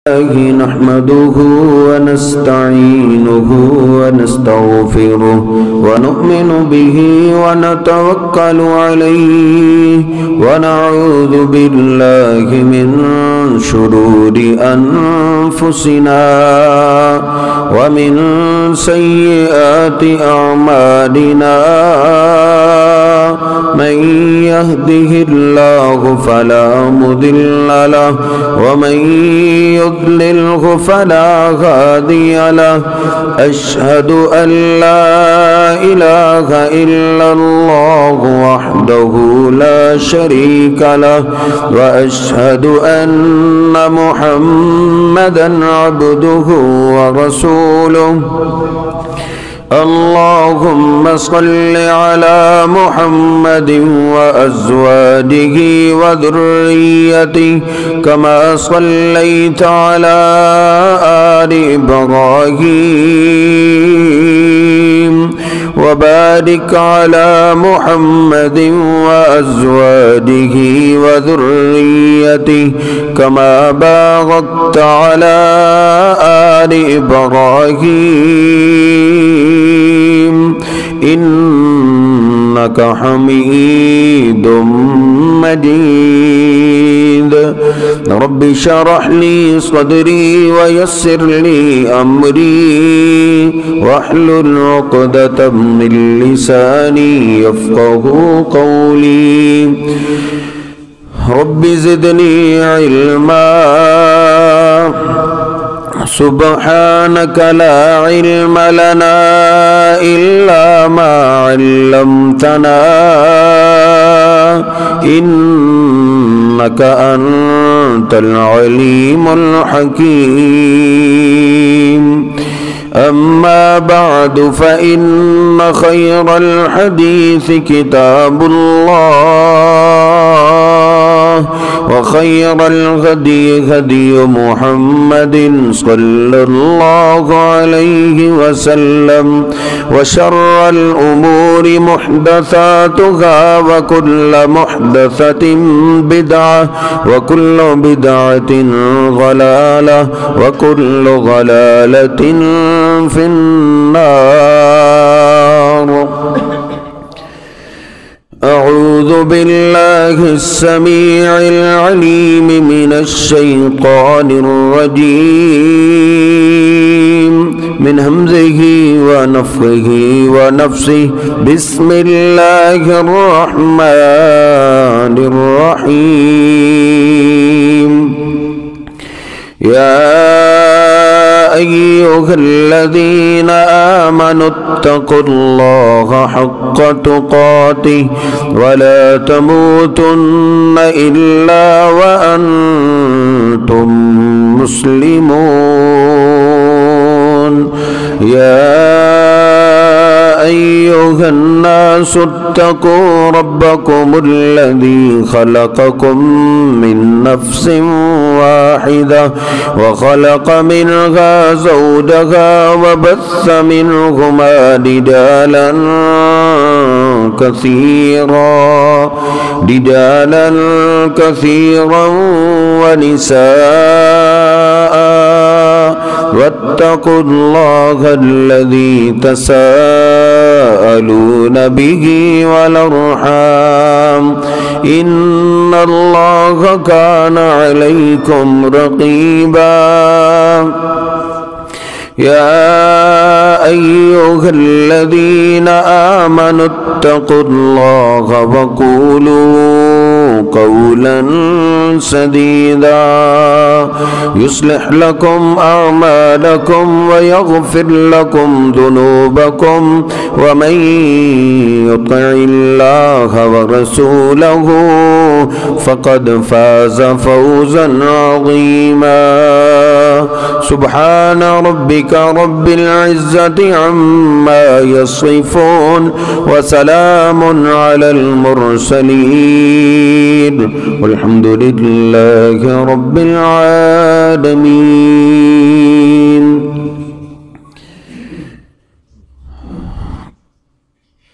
نحمده ونستعينه ونستغفره ونؤمن به ونتوكل عليه ونعوذ بالله من شرور أنفسنا ومن سيئات أعمالنا من يهده الله فلا مضل له ومن يضلله فلا هادي له أشهد أن لا إله إلا الله وحده لا شريك له وأشهد أن محمدا عبده ورسوله اللهم صل على محمد وأزواجه وذريته كما صليت على آل إبراهيم وبارك على محمد وأزواجه وذريته كما باركت على آل إبراهيم إنك حميد مجيد رب اشرح لي صدري ويسر لي أمري واحلل عقدة من لساني يفقه قولي رب زدني علما سبحانك لا علم لنا إلا ما علمتنا إنك أنت العليم الحكيم أما بعد فإن خير الحديث كتاب الله وخير الهدي هدي محمد صلى الله عليه وسلم وشر الأمور محدثاتها وكل محدثة بدعة وكل بدعة ضلالة وكل ضلالة في النار أعوذ بالله السميع العليم من الشيطان الرجيم من همزه ونفخه ونفسه بسم الله الرحمن الرحيم يا أيها الذين آمنوا اتقوا الله حق تقاته ولا تموتن إلا وأنتم مسلمون يا أيها الناس اتقوا ربكم الذي خلقكم من نفس واحدة وخلق منها زوجها وبث منهما رجالا كثيرا ونساء واتقوا الله الذي تساءلون به والأرحام إن الله كان عليكم رقيبا يا أيها الذين آمنوا اتقوا الله وقولوا قولا سديدا يصلح لكم أعمالكم ويغفر لكم ذنوبكم ومن يطع الله ورسوله فقد فاز فوزا عظيما سبحان ربك رب العزة عما يصفون وسلام على المرسلين والحمد لله رب العالمين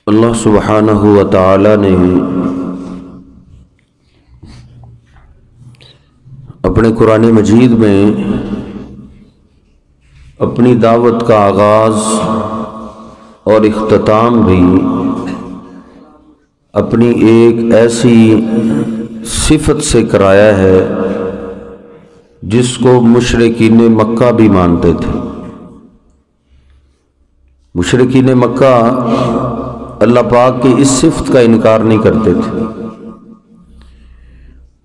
اللہ سبحانہ و تعالی نے اپنے قرآن مجید میں اپنی دعوت کا آغاز اور اختتام بھی اپنی ایک ایسی صفت سے کرایا ہے جس کو مشرکین مکہ بھی مانتے تھے۔ مشرکین مکہ اللہ پاک کی اس صفت کا انکار نہیں کرتے تھے۔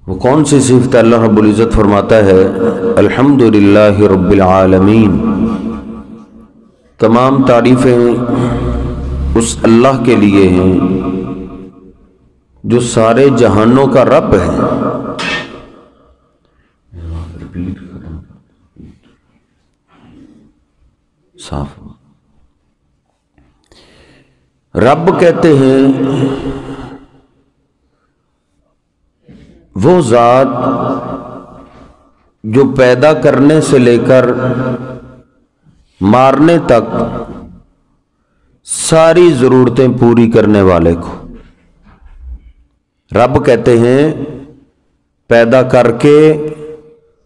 وہ کون سی صفت ہے؟ اللہ رب العزت فرماتا ہے الحمدللہ رب العالمین، تمام تعریفیں اس اللہ کے لیے ہیں جو سارے جہانوں کا رب ہے۔ صاف رب کہتے ہیں وہ ذات جو پیدا کرنے سے لے کر مارنے تک ساری ضرورتیں پوری کرنے والے کو رب کہتے ہیں، پیدا کر کے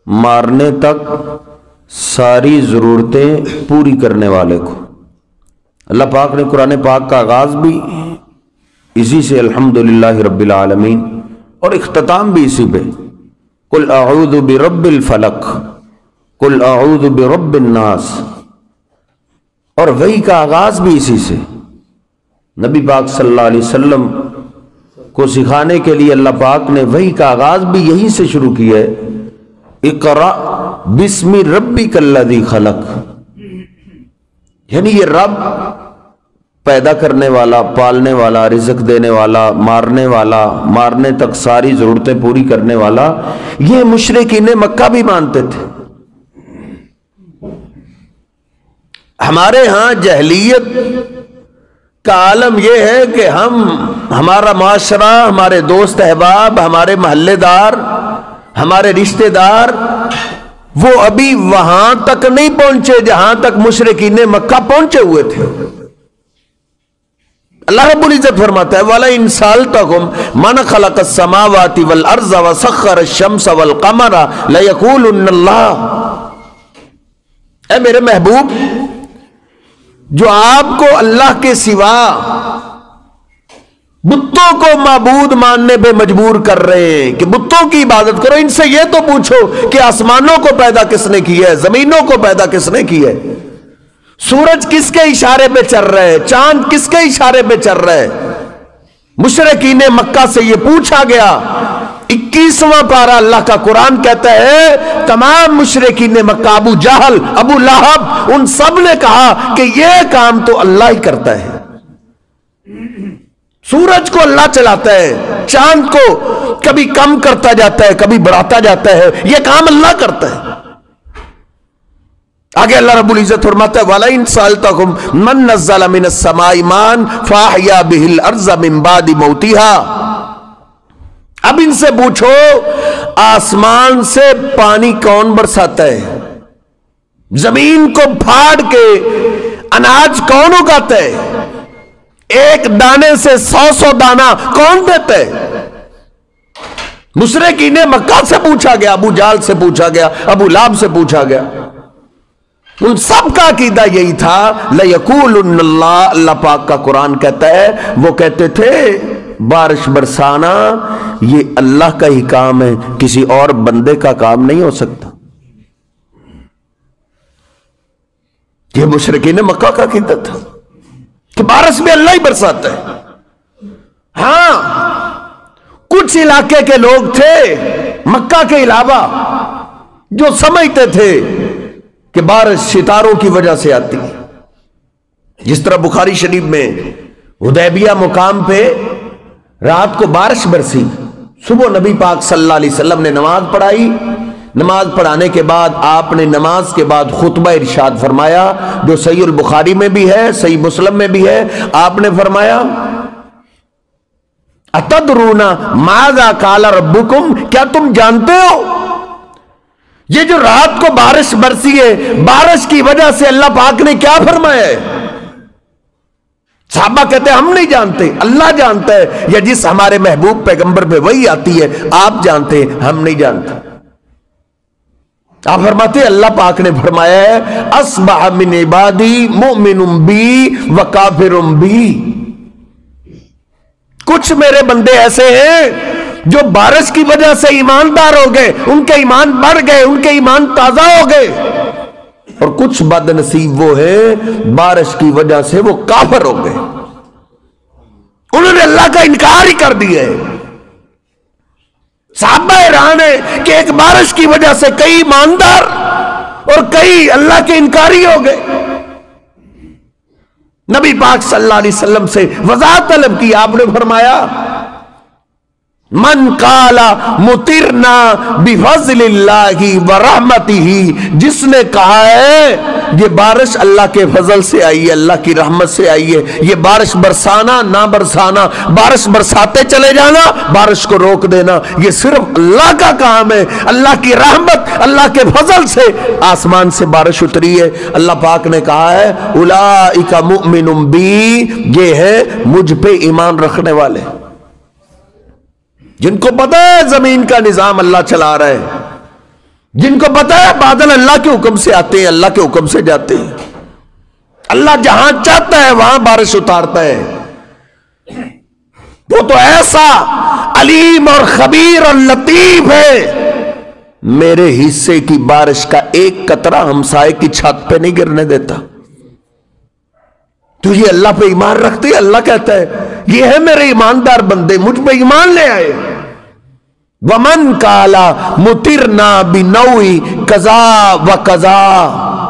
مارنے تک ساری ضرورتیں پوری کرنے والے کو۔ اللہ پاک نے قرآن پاک کا آغاز بھی اسی سے الحمدللہ رب العالمین اور اختتام بھی اسی پہ قل اعوذ برب الفلق قل اعوذ برب الناس، اور وحی کا آغاز بھی اسی سے۔ نبی پاک صلی اللہ علیہ وسلم کو سکھانے کے لیے اللہ پاک نے وحی کا آغاز بھی یہی سے شروع کیا ہے، اقرأ بسم ربک الذی خلق، یعنی یہ رب پیدا کرنے والا، پالنے والا، رزق دینے والا، مارنے والا، مارنے تک ساری ضرورتیں پوری کرنے والا، یہ مشرکین مکہ بھی مانتے تھے۔ ہمارے ہاں جہلیت کا عالم یہ ہے کہ ہمارا معاشرہ، ہمارے دوست احباب، ہمارے محلے دار، ہمارے رشتہ دار وہ ابھی وہاں تک نہیں پہنچے جہاں تک مشرکین مکہ پہنچے ہوئے تھے۔ اللہ رب العزت فرماتا ہے وَلَئِن سَأَلْتَهُمْ مَنْ خَلَقَ السَّمَاوَاتِ وَالْأَرْضَ وَسَخَّرَ الشَّمْسَ وَالْقَمَرَ لَيَقُولُنَّ اللَّهُ، اے میرے محبوب، جو آپ کو اللہ کے سوا بتوں کو معبود ماننے پہ مجبور کر رہے ہیں کہ بتوں کی عبادت کرو، ان سے یہ تو پوچھو کہ آسمانوں کو پیدا کس نے کیا ہے، زمینوں کو پیدا کس نے کیا ہے، سورج کس کے اشارے پہ چل رہا ہے، چاند کس کے اشارے پہ چل رہا ہے۔ مشرکین مکہ سے یہ پوچھا گیا۔ 21واں پارہ اللہ کا قرآن کہتا ہے تمام مشرکین مکہ، ابو جہل، ابو لہب، ان سب نے کہا کہ یہ کام تو اللہ ہی کرتا ہے۔ سورج کو اللہ چلاتا ہے، چاند کو کبھی کم کرتا جاتا ہے، کبھی بڑھاتا جاتا ہے، یہ کام اللہ کرتا ہے۔ آگے اللہ رب العزت فرماتا ہے وَلَئِن سَأَلْتَهُمْ مَن نَزَّلَ مِنَ السَّمَاءِ مَاءً فَأَحْيَا بِهِ الْأَرْضَ مِن بَعْدِ مَوْتِهَا، اب ان سے پوچھو آسمان سے پانی کون برساتا ہے، زمین کو پھاڑ کے اناج کون اگاتا ہے، ایک دانے سے 100 دانہ کون دیتا ہے۔ مشرکین مکہ سے پوچھا گیا، ابو جہل سے پوچھا گیا، ابو لہب سے پوچھا گیا، ان سب کا عقیدہ یہی تھا لَيَقُولُنَّ اللَّهُ، اللہ پاک کا قرآن کہتا ہے وہ کہتے تھے بارش برسانا یہ اللہ کا ہی کام ہے، کسی اور بندے کا کام نہیں ہو سکتا۔ یہ مشرکین مکہ کا عقیدہ تھا کہ بارش بھی اللہ ہی برساتا ہے۔ ہاں کچھ علاقے کے لوگ تھے مکہ کے علاوہ جو سمجھتے تھے کہ بارش ستاروں کی وجہ سے آتی ہے، جس طرح بخاری شریف میں حدیبیہ مقام پہ رات کو بارش برسی، صبح نبی پاک صلی اللہ علیہ وسلم نے نماز پڑھائی، نماز پڑھانے کے بعد آپ نے نماز کے بعد خطبہ ارشاد فرمایا جو صحیح البخاری میں بھی ہے، صحیح مسلم میں بھی ہے۔ آپ نے فرمایا اتدرون ماذا قال ربکم، کیا تم جانتے ہو یہ جو رات کو بارش برسی ہے بارش کی وجہ سے اللہ پاک نے کیا فرمایا ہے؟ صحابہ کہتے ہیں ہم نہیں جانتے، اللہ جانتا ہے، یا جس ہمارے محبوب پیغمبر پہ وہی آتی ہے آپ جانتے ہیں، ہم نہیں جانتے۔ آپ فرماتے ہیں اللہ پاک نے فرمایا ہے اصبح من عبادی مؤمن بی و کافر بی، کچھ میرے بندے ایسے ہیں جو بارش کی وجہ سے ایماندار ہو گئے، ان کے ایمان بڑھ گئے، ان کے ایمان تازہ ہو گئے، اور کچھ بد نصیب وہ ہیں بارش کی وجہ سے وہ کافر ہو گئے، انہوں نے اللہ کا انکار ہی کر دیا ہے۔ صحابہ حیران ہے کہ ایک بارش کی وجہ سے کئی ایماندار اور کئی اللہ کے انکاری ہو گئے۔ نبی پاک صلی اللہ علیہ وسلم سے وضاحت طلب کی، آپ نے فرمایا من قال مطرنا بفضل اللہ ورحمتہ، جس نے کہا ہے یہ بارش اللہ کے فضل سے آئی ہے، اللہ کی رحمت سے آئی ہے، یہ بارش برسانا نہ برسانا، بارش برساتے چلے جانا، بارش کو روک دینا، یہ صرف اللہ کا کام ہے، اللہ کی رحمت اللہ کے فضل سے آسمان سے بارش اتری ہے۔ اللہ پاک نے کہا ہے اولئک مؤمن بی، یہ ہے مجھ پہ ایمان رکھنے والے، جن کو پتہ ہے زمین کا نظام اللہ چلا رہا ہے، جن کو پتہ ہے بادل اللہ کے حکم سے آتے ہیں، اللہ کے حکم سے جاتے ہیں، اللہ جہاں چاہتا ہے وہاں بارش اتارتا ہے، وہ تو ایسا علیم اور خبیر اور لطیف ہے، میرے حصے کی بارش کا ایک قطرہ ہمسائے کی چھت پہ نہیں گرنے دیتا۔ تو یہ اللہ پہ ایمان رکھتے ہیں، اللہ کہتا ہے یہ ہے میرے ایماندار بندے، مجھ پہ ایمان لے آئے۔ ومن کالا مطرنا بنوئی کذا و کذا،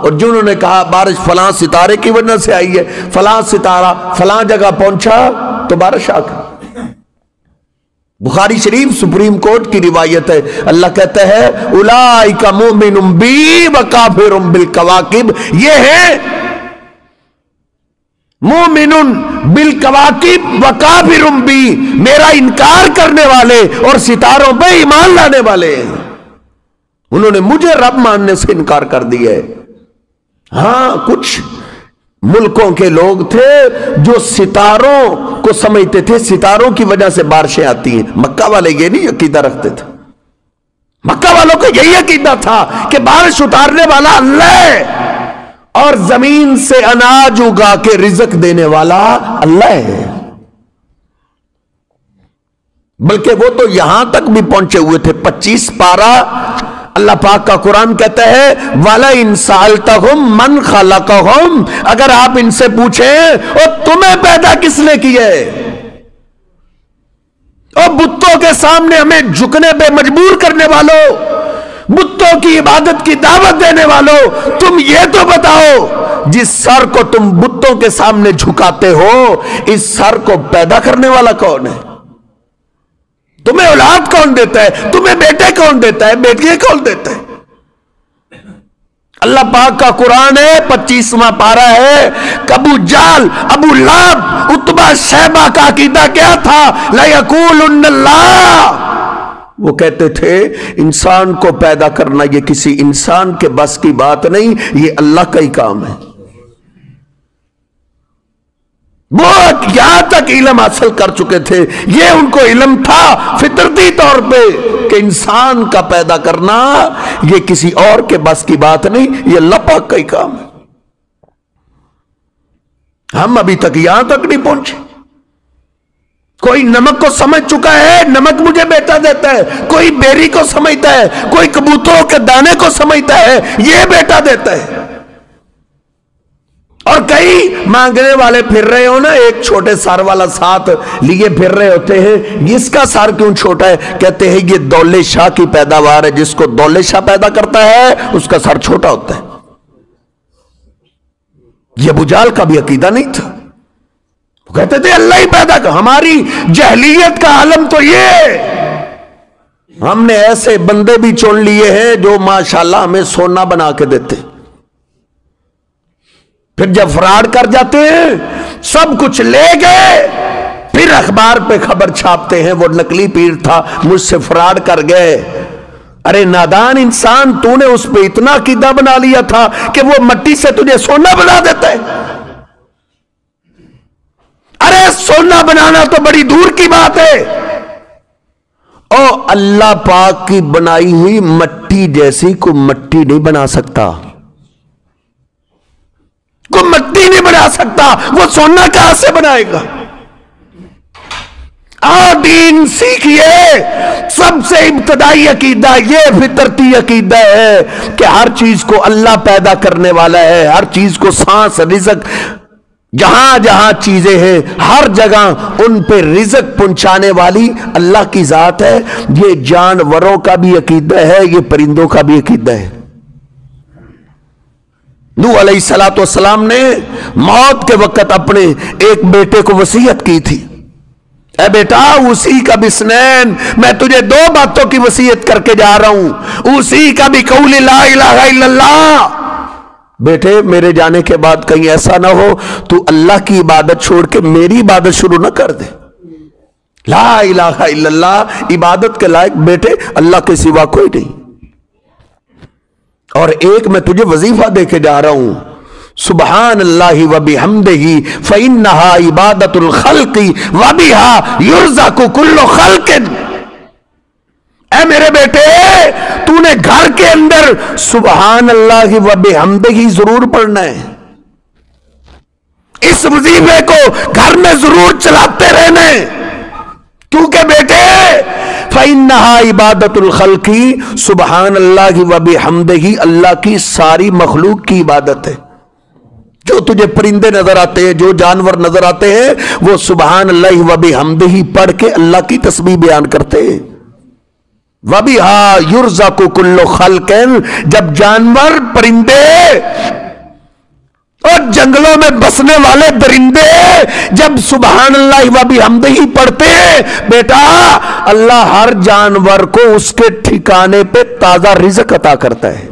اور جنہوں نے کہا بارش فلاں ستارے کی وجہ سے آئی ہے، فلاں ستارہ فلاں جگہ پہنچا تو بارش آ گئی۔ بخاری شریف سپریم کورٹ کی روایت ہے، اللہ کہتا ہے اولئک مؤمن بی و کافر بالکواکب، یہ ہے مومن بالکواکب و کافر بی، میرا انکار کرنے والے اور ستاروں پہ ایمان لانے والے ہیں، انہوں نے مجھے رب ماننے سے انکار کر دیا ہے۔ ہاں کچھ ملکوں کے لوگ تھے جو ستاروں کو سمجھتے تھے ستاروں کی وجہ سے بارشیں آتی ہیں، مکہ والے یہ نہیں عقیدہ رکھتے تھے، مکہ والوں کو یہی عقیدہ تھا کہ بارش اتارنے والا اللہ ہے اور زمین سے اناج اگا کے رزق دینے والا اللہ ہے، بلکہ وہ تو یہاں تک بھی پہنچے ہوئے تھے۔ 25 پارہ اللہ پاک کا قرآن کہتا ہے وَلَئِن سَأَلْتَهُم مَّن خَلَقَهُم، اگر آپ ان سے پوچھیں اور تمہیں پیدا کس نے کیا ہے، اور بتوں کے سامنے ہمیں جھکنے پہ مجبور کرنے والوں، بتوں کی عبادت کی دعوت دینے والوں، تم یہ تو بتاؤ جس سر کو تم بتوں کے سامنے جھکاتے ہو اس سر کو پیدا کرنے والا کون ہے؟ تمہیں اولاد کون دیتا ہے؟ تمہیں بیٹے کون دیتا ہے؟ بیٹیاں کون دیتا ہے؟ اللہ پاک کا قرآن ہے، 25واں پارہ ہے۔ ابو جال، ابو لہب، عتبہ، شیبہ کا عقیدہ کیا تھا؟ لَيَقُولُنَّ اللَّهُ، وہ کہتے تھے انسان کو پیدا کرنا یہ کسی انسان کے بس کی بات نہیں، یہ اللہ کا ہی کام ہے۔ وہ یہاں تک علم حاصل کر چکے تھے، یہ ان کو علم تھا فطرتی طور پہ کہ انسان کا پیدا کرنا یہ کسی اور کے بس کی بات نہیں، یہ اللہ پاک کا ہی کام ہے۔ ہم ابھی تک یہاں تک نہیں پہنچے۔ کوئی نمک کو سمجھ چکا ہے، نمک مجھے بیٹا دیتا ہے، کوئی بیری کو سمجھتا ہے، کوئی کبوتروں کے دانے کو سمجھتا ہے یہ بیٹا دیتا ہے، اور کئی مانگنے والے پھر رہے ہو نا، ایک چھوٹے سر والا ساتھ لیے پھر رہے ہوتے ہیں، اس کا سر کیوں چھوٹا ہے؟ کہتے ہیں یہ دولے شاہ کی پیداوار ہے، جس کو دولے شاہ پیدا کرتا ہے اس کا سر چھوٹا ہوتا ہے۔ یہ ابو جہل کا بھی عقیدہ نہیں تھا، وہ کہتے تھے اللہ ہی پیدا کر۔ ہماری جہلیت کا عالم تو یہ، ہم نے ایسے بندے بھی چن لیے ہیں جو ماشاءاللہ ہمیں سونا بنا کے دیتے، پھر جب فراڈ کر جاتے ہیں سب کچھ لے گئے، پھر اخبار پہ خبر چھاپتے ہیں وہ نقلی پیر تھا مجھ سے فراڈ کر گئے۔ ارے نادان انسان، تو نے اس پہ اتنا عقیدہ بنا لیا تھا کہ وہ مٹی سے تجھے سونا بنا دیتا ہے۔ ارے سونا بنانا تو بڑی دور کی بات ہے، او اللہ پاک کی بنائی ہوئی مٹی جیسی کوئی مٹی نہیں بنا سکتا، کوئی مٹی نہیں بنا سکتا، وہ سونا کہاں سے بنائے گا؟ دین سیکھیے۔ سب سے ابتدائی عقیدہ یہ فطرتی عقیدہ ہے کہ ہر چیز کو اللہ پیدا کرنے والا ہے، ہر چیز کو سانس رزق، جہاں جہاں چیزیں ہیں ہر جگہ ان پہ رزق پہنچانے والی اللہ کی ذات ہے۔ یہ جانوروں کا بھی عقیدہ ہے، یہ پرندوں کا بھی عقیدہ ہے۔ نوح علیہ السلام نے موت کے وقت اپنے ایک بیٹے کو وصیت کی تھی، اے بیٹا اسی کا بسنین، میں تجھے دو باتوں کی وصیت کر کے جا رہا ہوں، اسی کا بھی قول لا الہ الا اللہ۔ بیٹے میرے جانے کے بعد کہیں ایسا نہ ہو تو اللہ کی عبادت چھوڑ کے میری عبادت شروع نہ کر دے۔ لا الہ الا اللہ، عبادت کے لائق بیٹے اللہ کے سوا کوئی نہیں۔ اور ایک میں تجھے وظیفہ دے کے جا رہا ہوں، سبحان اللہ وبحمدہ فإنہا عبادت الخلق وبہا یرزق کل خلق۔ اے میرے بیٹے تو نے گھر کے اندر سبحان اللہ وبحمدہ ضرور پڑھنا ہے، اس وظیفے کو گھر میں ضرور چلاتے رہنا ہے، کیونکہ بیٹے فإنہا عبادت الخلق، سبحان اللہ وبحمدہ اللہ کی ساری مخلوق کی عبادت ہے۔ جو تجھے پرندے نظر آتے ہیں، جو جانور نظر آتے ہیں، وہ سبحان اللہ وبحمدہ پڑھ کے اللہ کی تسبیح بیان کرتے ہیں۔ وبہا یرزق کل خلق، جب جانور، پرندے اور جنگلوں میں بسنے والے درندے جب سبحان اللہ وبحمدہ پڑھتے ہیں، بیٹا اللہ ہر جانور کو اس کے ٹھکانے پہ تازہ رزق عطا کرتا ہے۔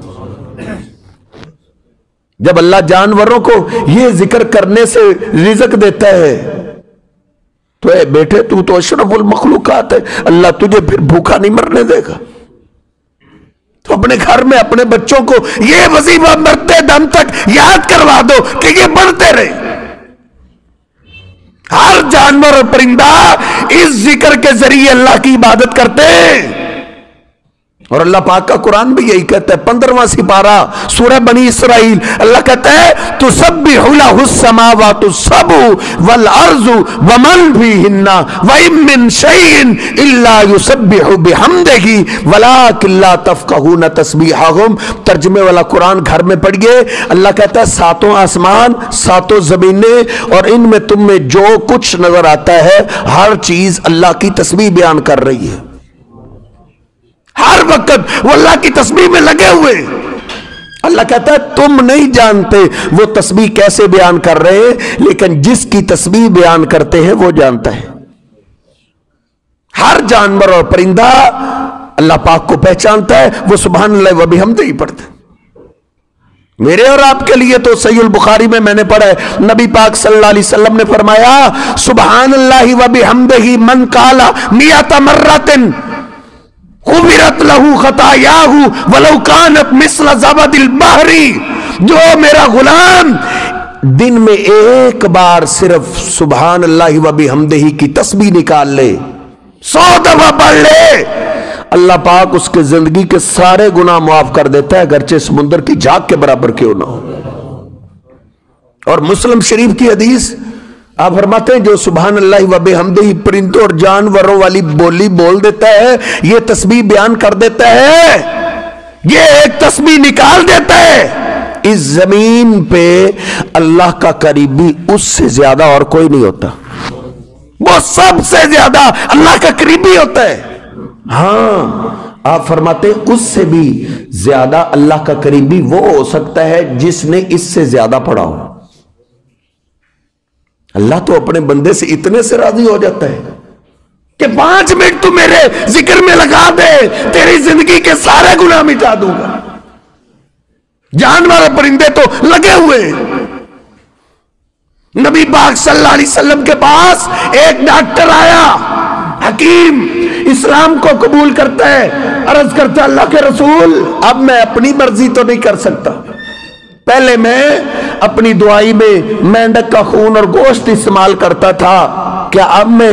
جب اللہ جانوروں کو یہ ذکر کرنے سے رزق دیتا ہے تو اے بیٹے تو اشرف المخلوقات ہے، اللہ تجھے پھر بھوکا نہیں مرنے دے گا۔ تو اپنے گھر میں اپنے بچوں کو یہ وظیفہ مرتے دم تک یاد کروا دو کہ یہ پڑھتے رہے۔ ہر جانور اور پرندہ اس ذکر کے ذریعے اللہ کی عبادت کرتے ہیں۔ اور اللہ پاک کا قرآن بھی یہی کہتا ہے، 15واں سپارہ سورہ بنی اسرائیل، اللہ کہتا ہے تسبح لہ السماوات السبع والارض ومن فیہن وان من شیء الا یسبح بحمدہ ولکن لا تفقہون تسبیحہم۔ ترجمے والا قرآن گھر میں پڑھیے۔ اللہ کہتا ہے ساتوں آسمان، ساتوں زمینیں اور ان میں تم میں جو کچھ نظر آتا ہے ہر چیز اللہ کی تسبیح بیان کر رہی ہے۔ ہر وقت وہ اللہ کی تسبیح میں لگے ہوئے۔ اللہ کہتا ہے تم نہیں جانتے وہ تسبیح کیسے بیان کر رہے ہیں، لیکن جس کی تسبیح بیان کرتے ہیں وہ جانتا ہے۔ ہر جانور اور پرندہ اللہ پاک کو پہچانتا ہے، وہ سبحان اللہ وبحمدہ ہی پڑھتے ہیں۔ میرے اور آپ کے لیے تو صحیح البخاری میں نے پڑھا ہے، نبی پاک صلی اللہ علیہ وسلم نے فرمایا سبحان اللہ وبحمدہ من قال 100 مرۃ غفرت لہ خطایاہ ولو کانت مثل زبد البحر۔ جو میرا غلام دن میں ایک بار صرف سبحان اللہ وبحمدہ کی تسبیح نکال لے، 100 دفعہ پڑھ لے، اللہ پاک اس کے زندگی کے سارے گناہ معاف کر دیتا ہے، اگرچہ سمندر کی جھاگ کے برابر کیوں نہ ہو۔ اور مسلم شریف کی حدیث آپ فرماتے ہیں جو سبحان اللہ وبحمدہ پرندوں اور جانوروں والی بولی بول دیتا ہے، یہ تسبیح بیان کر دیتا ہے، یہ ایک تسبیح نکال دیتا ہے، اس زمین پہ اللہ کا قریبی اس سے زیادہ اور کوئی نہیں ہوتا، وہ سب سے زیادہ اللہ کا قریبی ہوتا ہے۔ ہاں آپ فرماتے ہیں اس سے بھی زیادہ اللہ کا قریبی وہ ہو سکتا ہے جس نے اس سے زیادہ پڑھا ہو۔ اللہ تو اپنے بندے سے اتنے سے راضی ہو جاتا ہے کہ 5 منٹ تو میرے ذکر میں لگا دے، تیری زندگی کے سارے گناہ مٹا دوں گا۔ جانور پرندے تو لگے ہوئے ہیں۔ نبی پاک صلی اللہ علیہ وسلم کے پاس ایک ڈاکٹر آیا، حکیم، اسلام کو قبول کرتا ہے، عرض کرتا ہے اللہ کے رسول اب میں اپنی مرضی تو نہیں کر سکتا، پہلے میں اپنی دعائی میں مینڈک کا خون اور گوشت استعمال کرتا تھا، کیا اب میں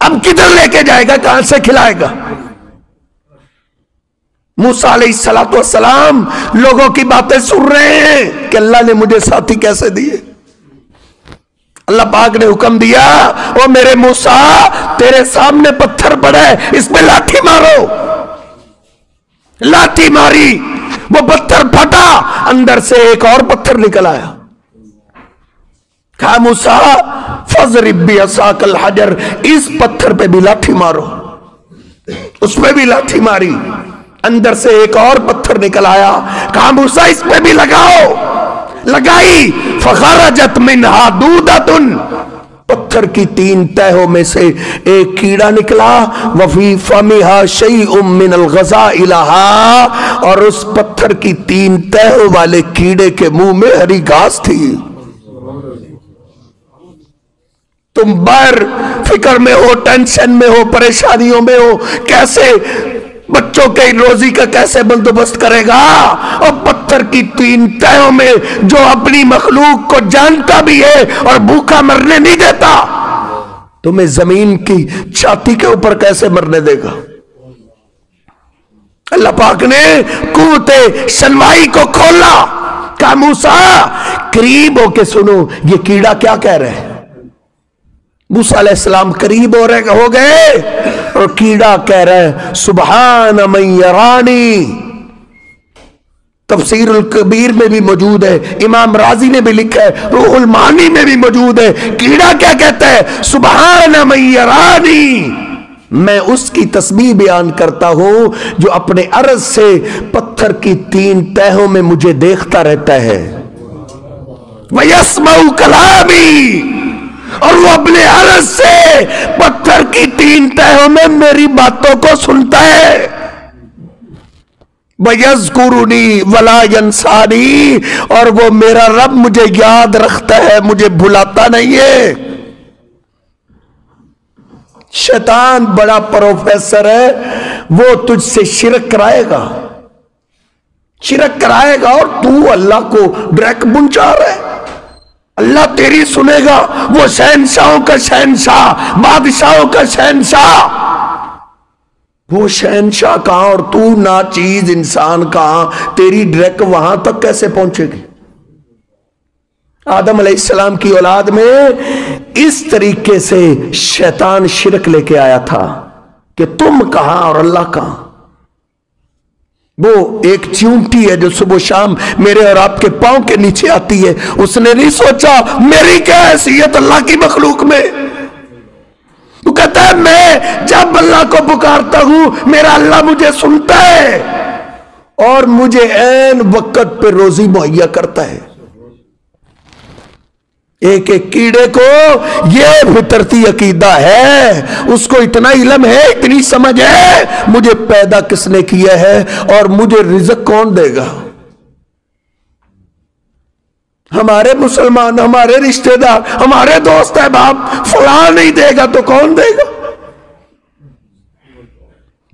اب کدھر لے کے جائے گا, کہاں سے کھلائے گا؟ موسیٰ علیہ السلام لوگوں کی باتیں سن رہے ہیں کہ اللہ نے مجھے ساتھی کیسے دیے. اللہ پاک نے حکم دیا, او میرے موسیٰ تیرے سامنے پتھر پڑا ہے, اس پہ لاٹھی مارو. لاٹھی ماری, وہ پتھر پھٹا, اندر سے ایک اور پتھر نکل آیا. کہا موسیٰ فضرب بعصاک الحجر, اس پتھر پہ بھی لاٹھی مارو. اس پہ بھی لاٹھی ماری, اندر سے ایک اور پتھر نکل آیا. کہا موسیٰ اس پہ بھی لگاؤ. لگائی, فخرجت منہا دودۃ, پتھر کی 3 تہوں میں سے ایک کیڑا نکلا. وفی فمہا شیء من الغذاء لہا, اور اس پتھر کی 3 تہوں والے کیڑے کے منہ میں ہری گھاس تھی. تم بر فکر میں ہو, ٹینشن میں ہو, پریشانیوں میں ہو, کیسے بچوں کے روزی کا کیسے بندوبست کرے گا؟ اور پتھر کی 3 تہوں میں جو اپنی مخلوق کو جانتا بھی ہے اور بھوکا مرنے نہیں دیتا, تمہیں زمین کی چھاتی کے اوپر کیسے مرنے دے گا؟ اللہ پاک نے قوت شنوائی کو کھولا. کہا موسیٰ قریب ہو کے سنو یہ کیڑا کیا کہہ رہے ہیں. موسیٰ علیہ السلام قریب ہو گئے اور کیڑا کہہ رہے ہیں سبحان من یرانی. تفسیر الکبیر میں بھی موجود ہے, امام رازی نے بھی لکھا ہے, روح المعانی میں بھی موجود ہے. کیڑا کیا کہتا ہے؟ سبحان من یرانی, میں اس کی تسبیح بیان کرتا ہوں جو اپنے عرض سے پتھر کی 3 تہوں میں مجھے دیکھتا رہتا ہے. وَيَسْمَعُ كَلَامِي, اور وہ اپنے عرض سے پتھر کی 3 تہوں میں میری باتوں کو سنتا ہے. وَيَذْكُرُنِي وَلَا يَنْسَانِي, اور وہ میرا رب مجھے یاد رکھتا ہے, مجھے بھلاتا نہیں ہے. شیطان بڑا پروفیسر ہے, وہ تجھ سے شرک کرائے گا, شرک کرائے گا, اور تو اللہ کو ڈریک پہنچا رہا ہے. اللہ تیری سنے گا, وہ شہنشاہوں کا شہنشاہ, بادشاہوں کا شہنشاہ, وہ شہنشاہ کہاں اور تو ناچیز انسان کہاں, تیری ڈریک وہاں تک کیسے پہنچے گی؟ آدم علیہ السلام کی اولاد میں اس طریقے سے شیطان شرک لے کے آیا تھا کہ تم کہاں اور اللہ کہاں. وہ ایک چونٹی ہے جو صبح و شام میرے اور آپ کے پاؤں کے نیچے آتی ہے, اس نے نہیں سوچا میری کیا حیثیت اللہ کی مخلوق میں. وہ کہتا ہے میں جب اللہ کو پکارتا ہوں میرا اللہ مجھے سنتا ہے اور مجھے عین وقت پہ روزی مہیا کرتا ہے. ایک ایک کیڑے کو یہ فطرتی عقیدہ ہے, اس کو اتنا علم ہے, اتنی سمجھ ہے, مجھے پیدا کس نے کیا ہے اور مجھے رزق کون دے گا. ہمارے مسلمان, ہمارے رشتہ دار, ہمارے دوست احباب فلاں نہیں دے گا تو کون دے گا؟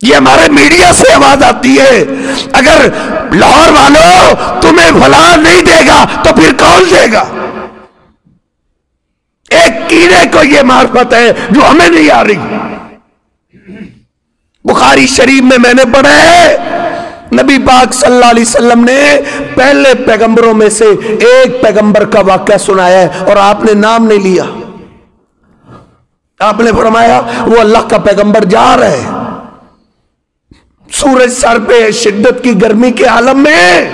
یہ ہمارے میڈیا سے آواز آتی ہے, اگر لاہور والوں تمہیں فلاں نہیں دے گا تو پھر کون دے گا؟ ایک کیڑے کو یہ معرفت ہے جو ہمیں نہیں آ رہی. بخاری شریف میں نے پڑھا ہے, نبی پاک صلی اللہ علیہ وسلم نے پہلے پیغمبروں میں سے ایک پیغمبر کا واقعہ سنایا ہے اور آپ نے نام نہیں لیا. آپ نے فرمایا وہ اللہ کا پیغمبر جا رہا ہے, سورج سر پہ, شدت کی گرمی کے عالم میں,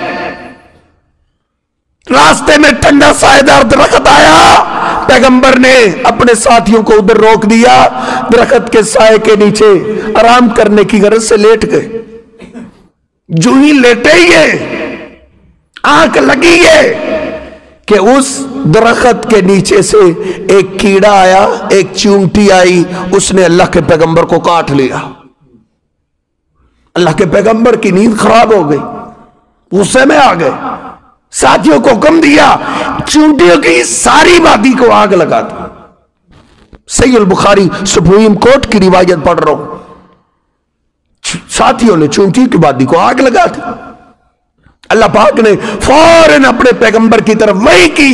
راستے میں ٹھنڈا سایہ دار درخت آیا, پیغمبر نے اپنے ساتھیوں کو ادھر روک دیا, درخت کے سائے کے نیچے آرام کرنے کی غرض سے لیٹ گئے. جو ہی لیٹے ہی آنکھ لگی ہے کہ اس درخت کے نیچے سے ایک کیڑا آیا, ایک چونٹی آئی, اس نے اللہ کے پیغمبر کو کاٹ لیا. اللہ کے پیغمبر کی نیند خراب ہو گئی, غصے میں آ گئے, ساتھیوں کو حکم دیا چونٹیوں کی ساری وادی کو آگ لگا دو. صحیح البخاری سپریم کورٹ کی روایت پڑھ رہا ہوں, ساتھیوں نے چونٹی کی وادی کو آگ لگا دی. اللہ پاک نے فوراً اپنے پیغمبر کی طرف وحی کی,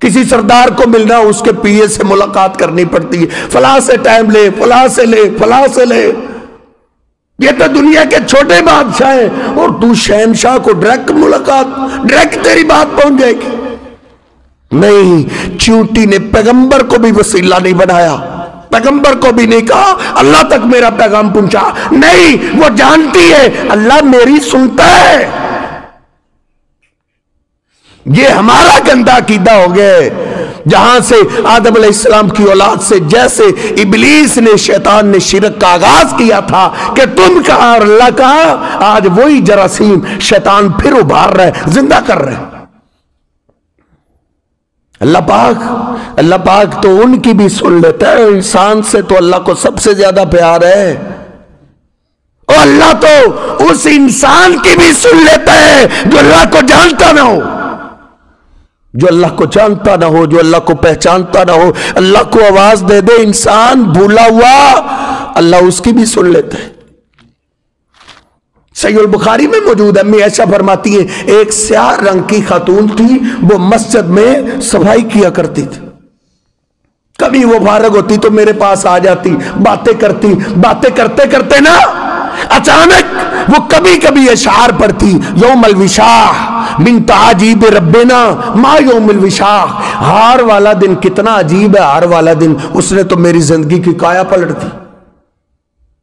کسی سردار کو ملنا اس کے پی اے سے ملاقات کرنی پڑتی ہے، فلاں سے ٹائم لے، فلاں سے لے، فلاں سے لے۔ یہ تو دنیا کے چھوٹے بادشاہ ہیں، اور تو شہنشاہ کو ڈائریکٹ ملاقات، ڈائریکٹ تیری بات پہنچ جائے گی۔ نہیں، چیونٹی نے پیغمبر کو بھی وسیلہ نہیں بنایا، پیغمبر کو بھی نہیں کہا اللہ تک میرا پیغام پہنچا، نہیں، وہ جانتی ہے اللہ میری سنتا ہے۔ یہ ہمارا گندا عقیدہ ہو گیا ہے، جہاں سے آدم علیہ السلام کی اولاد سے جیسے ابلیس نے، شیطان نے شرک کا آغاز کیا تھا کہ تم کہا اور اللہ کہا، آج وہی جراثیم شیطان پھر ابھار رہے، زندہ کر رہے۔ اللہ پاک تو ان کی بھی سن لیتا ہے، انسان سے تو اللہ کو سب سے زیادہ پیار ہے، اور اللہ تو اس انسان کی بھی سن لیتا ہے جو اللہ کو جانتا نہ ہو، جو اللہ کو جانتا نہ ہو، جو اللہ کو پہچانتا نہ ہو، اللہ کو آواز دے دے انسان بھولا ہوا، اللہ اس کی بھی سن لیتا ہے۔ صحیح البخاری میں موجود ہے، امی عائشہ فرماتی ہے ایک سیاہ رنگ کی خاتون تھی، وہ مسجد میں صفائی کیا کرتی تھی، کبھی وہ فارغ ہوتی تو میرے پاس آ جاتی، باتیں کرتی، باتیں کرتے کرتے نا اچانک وہ کبھی کبھی اشعار پڑھتی، یوم الوشاح من تعجیب ربنا ما یوم الوشاح، ہار والا دن کتنا عجیب ہے، ہار والا دن، اس نے تو میری زندگی کی کایا پلٹ دی۔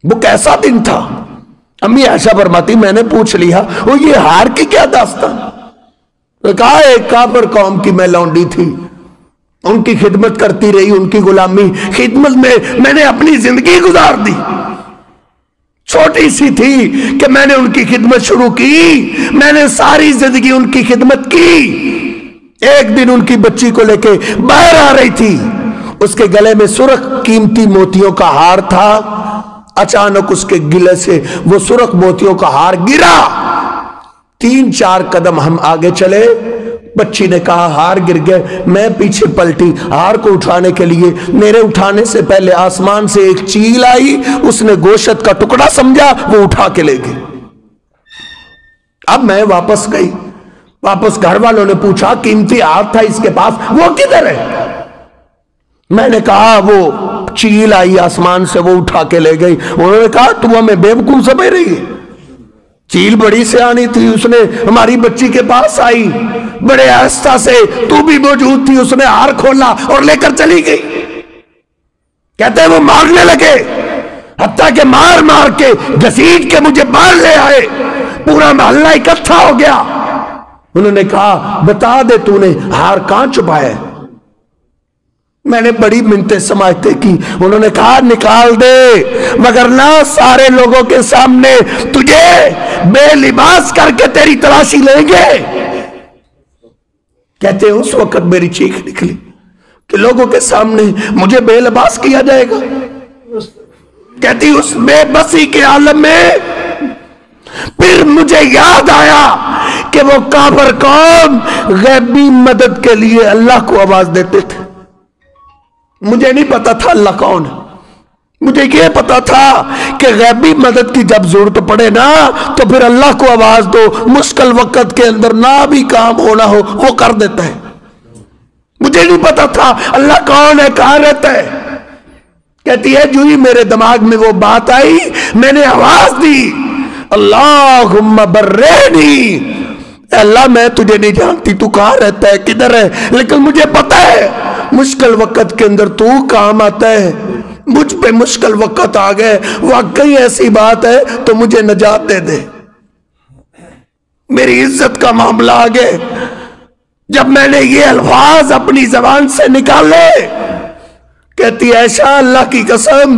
وہ کیسا دن تھا؟ امی عائشہ فرماتی میں نے پوچھ لیا وہ یہ ہار کی کیا داستان؟ کہا ایک کافر قوم کی میں لونڈی تھی، ان کی خدمت کرتی رہی، ان کی غلامی خدمت میں نے اپنی زندگی گزار دی، چھوٹی سی تھی کہ میں نے ان کی خدمت شروع کی، میں نے ساری زندگی ان کی خدمت کی۔ ایک دن ان کی بچی کو لے کے باہر آ رہی تھی، اس کے گلے میں سرخ قیمتی موتیوں کا ہار تھا، اچانک اس کے گلے سے وہ سرخ موتیوں کا ہار گرا، 3-4 قدم ہم آگے چلے، بچی نے کہا ہار گر گئے، میں پیچھے پلٹی ہار کو اٹھانے کے لیے، میرے اٹھانے سے پہلے آسمان سے ایک چیل آئی، اس نے گوشت کا ٹکڑا سمجھا، وہ اٹھا کے لے گئی۔ اب میں واپس گئی، واپس گھر والوں نے پوچھا قیمتی ہار تھا اس کے پاس، وہ کدھر ہے؟ میں نے کہا وہ چیل آئی آسمان سے، وہ اٹھا کے لے گئی۔ انہوں نے کہا تو ہمیں بیوقوف سمجھ رہی ہے، چیل بڑی سیانی تھی، اس نے ہماری بچی کے پاس آئی، بڑے آہستہ سے، تو بھی موجود تھی، اس نے ہار کھولا اور لے کر چلی گئی۔ کہتے ہیں وہ مارنے لگے، حتیٰ کہ مار مار کے گھسیٹ کے مجھے باہر لے آئے، پورا محلہ اکٹھا ہو گیا۔ انہوں نے کہا بتا دے تو نے ہار کہاں چھپایا ہے؟ میں نے بڑی منتیں سماجھتے کی، انہوں نے کہا نکال دے، مگر نہ سارے لوگوں کے سامنے تجھے بے لباس کر کے تیری تلاشی لیں گے۔ کہتے ہیں اس وقت میری چیخ نکلی کہ لوگوں کے سامنے مجھے بے لباس کیا جائے گا۔ کہتی اس بے بسی کے عالم میں پھر مجھے یاد آیا کہ وہ کافر قوم غیبی مدد کے لیے اللہ کو آواز دیتے تھے۔ مجھے نہیں پتا تھا اللہ کون ہے، مجھے یہ پتا تھا کہ غیبی مدد کی جب ضرورت پڑے نا تو پھر اللہ کو آواز دو، مشکل وقت کے اندر نہ بھی کام ہونا ہو وہ کر دیتا ہے۔ مجھے نہیں پتا تھا اللہ کون ہے، کہاں رہتا ہے۔ کہتی ہے جو ہی میرے دماغ میں وہ بات آئی میں نے آواز دی اللہم برینی، اللہ میں تجھے نہیں جانتی تو کہاں رہتا ہے، کدھر ہے، لیکن مجھے پتا ہے مشکل وقت کے اندر تو کام آتا ہے۔ مجھ پہ مشکل وقت آ گئے، واقعی ایسی بات ہے تو مجھے نجات دے دے، میری عزت کا معاملہ آ گئے۔ جب میں نے یہ الفاظ اپنی زبان سے نکالے، کہتی عائشہ اللہ کی قسم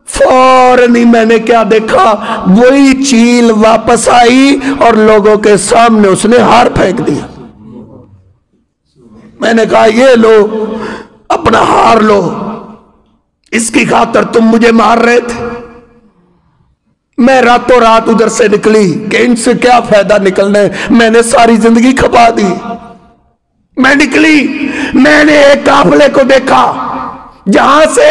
فوراً ہی میں نے کیا دیکھا، وہی چیل واپس آئی اور لوگوں کے سامنے اس نے ہار پھینک دیا۔ میں نے کہا یہ لو اپنا ہار لو، اس کی خاطر تم مجھے مار رہے تھے۔ میں راتوں رات ادھر سے نکلی کہ ان سے کیا فائدہ نکلنا ہے، میں نے ساری زندگی کھپا دی۔ میں نکلی، میں نے ایک قافلے کو دیکھا جہاں سے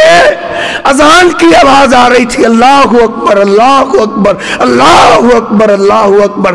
اذان کی آواز آ رہی تھی، اللہ اکبر اللہ اکبر اللہ اکبر اللہ اکبر۔